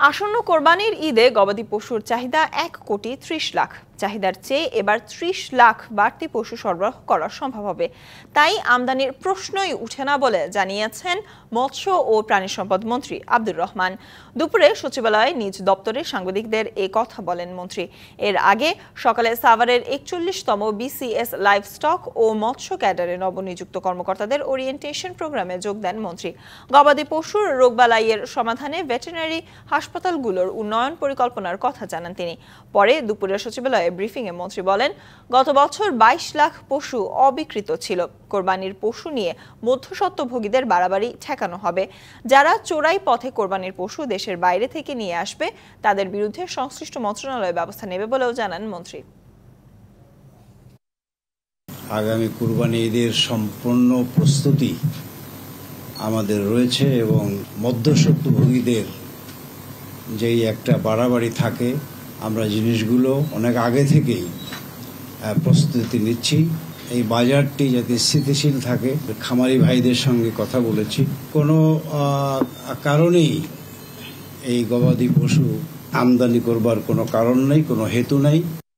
আসন্ন কোরবানির ঈদে গবাদি পশুর চাহিদা 1,30,00,000। চাহিদার চেয়ে এবার 30 লাখ বাড়তি পশু সরবরাহ করা সম্ভব হবে। তাই আমদানির প্রশ্নই উঠে না বলে জানিয়েছেন মৎস্য ও প্রাণী সম্পদ মন্ত্রী আব্দুর রহমান। দুপুরে সচিবালয়ে নিজ দপ্তরে সাংবাদিকদের এ কথা বলেন মন্ত্রী। এর আগে সকালে সাভারের 41তম বিসিএস লাইভস্টক ও মৎস্য ক্যাডারে নবনিযুক্ত কর্মকর্তাদের ওরিয়েন্টেশন প্রোগ্রামে যোগ দেন মন্ত্রী। গবাদি পশুর রোগবালাইয়ের সমাধানে ভেটেরিনারি হাসপাতালগুলোর উন্নয়ন পরিকল্পনার কথা জানান তিনি। পরে দুপুরে সচিবালয়ে ব্রিফিংয়ে মন্ত্রী বলেন, গত বছর 22 লাখ পশু অবিকৃত ছিল। কোরবানির পশু নিয়ে মধ্যস্বত্বভোগীদের বাড়াবাড়ি ঠেকানো হবে। যারা চোরাই পথে কোরবানির পশু দেশের বাইরে থেকে নিয়ে আসবে তাদের বিরুদ্ধে সংশ্লিষ্ট মন্ত্রণালয় ব্যবস্থা নেবে বলেও জানান মন্ত্রী। আগামী কুরবানি ঈদের সম্পূর্ণ প্রস্তুতি আমাদের রয়েছে এবং মধ্যস্বত্বভোগীদের যেই একটা বাড়াবাড়ি থাকে, আমরা জিনিসগুলো অনেক আগে থেকেই প্রস্তুতি নিচ্ছি। এই বাজারটি যাতে স্থিতিশীল থাকে, খামারি ভাইদের সঙ্গে কথা বলেছি। কোনো কারণেই এই গবাদি পশু আমদানি করবার কোনো কারণ নেই, কোনো হেতু নেই।